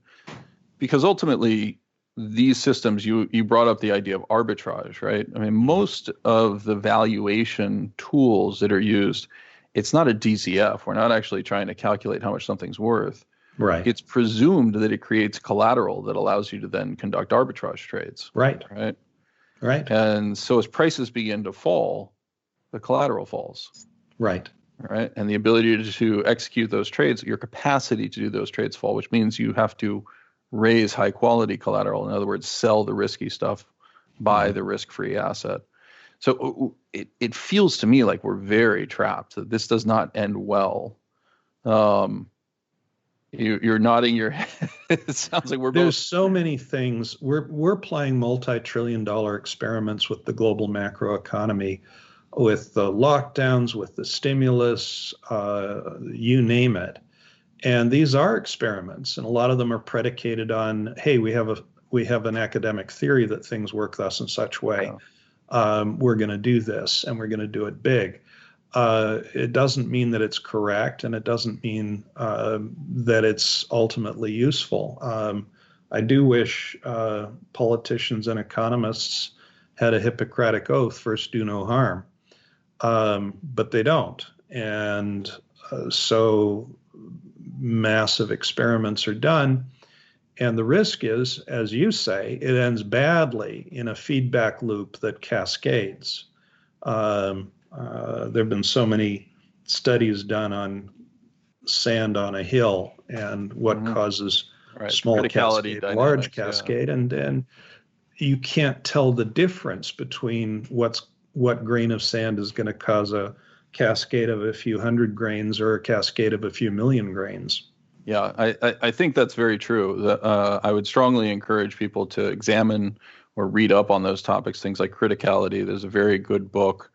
because ultimately these systems, you brought up the idea of arbitrage, right? I mean, most of the valuation tools that are used, it's not a DCF. We're not actually trying to calculate how much something's worth. Right. It's presumed that it creates collateral that allows you to then conduct arbitrage trades. Right. Right. Right. And so as prices begin to fall, the collateral falls. Right. Right. And the ability to execute those trades, your capacity to do those trades fall, which means you have to raise high quality collateral. In other words, sell the risky stuff, buy the risk-free asset. So it feels to me like we're very trapped, that this does not end well. You're nodding your head. It sounds like There's so many things. We're playing multi-trillion-dollar experiments with the global macroeconomy, with the lockdowns, with the stimulus, you name it. And these are experiments, and a lot of them are predicated on, hey, we have an academic theory that things work thus and such way. Yeah. We're going to do this, and we're going to do it big. It doesn't mean that it's correct, and it doesn't mean that it's ultimately useful. I do wish politicians and economists had a Hippocratic oath, first do no harm, but they don't. And so massive experiments are done. And the risk is, as you say, it ends badly in a feedback loop that cascades. There have been so many studies done on sand on a hill and what causes small cascade, large cascade, and you can't tell the difference between what grain of sand is going to cause a cascade of a few hundred grains or a cascade of a few million grains. Yeah, I think that's very true. I would strongly encourage people to examine or read up on those topics, things like criticality. There's a very good book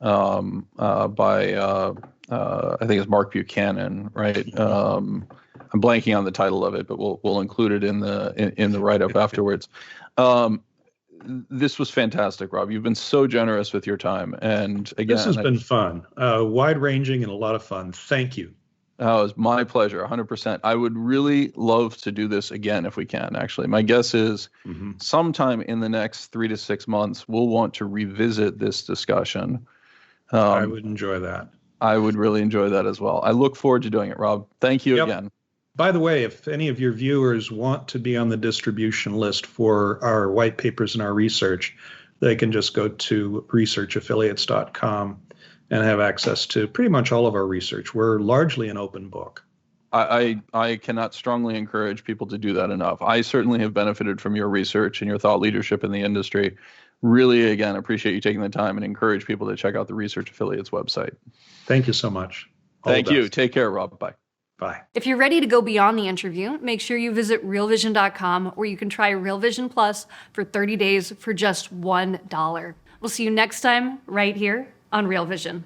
by I think it's Mark Buchanan, right? I'm blanking on the title of it, but we'll include it in the write-up afterwards. This was fantastic, Rob. You've been so generous with your time, and again, this has been fun, wide-ranging, and a lot of fun. Thank you. Oh, it's my pleasure, 100%. I would really love to do this again if we can, actually. My guess is sometime in the next 3 to 6 months, we'll want to revisit this discussion. I would enjoy that. I would really enjoy that as well. I look forward to doing it, Rob. Thank you again. By the way, if any of your viewers want to be on the distribution list for our white papers and our research, they can just go to researchaffiliates.com and have access to pretty much all of our research. We're largely an open book. I cannot strongly encourage people to do that enough. I certainly have benefited from your research and your thought leadership in the industry. Really, again, appreciate you taking the time and encourage people to check out the Research Affiliates website. Thank you so much. Thank you. Take care, Rob. Bye. Bye. If you're ready to go beyond the interview, make sure you visit realvision.com, where you can try Real Vision Plus for 30 days for just $1. We'll see you next time right here on Real Vision.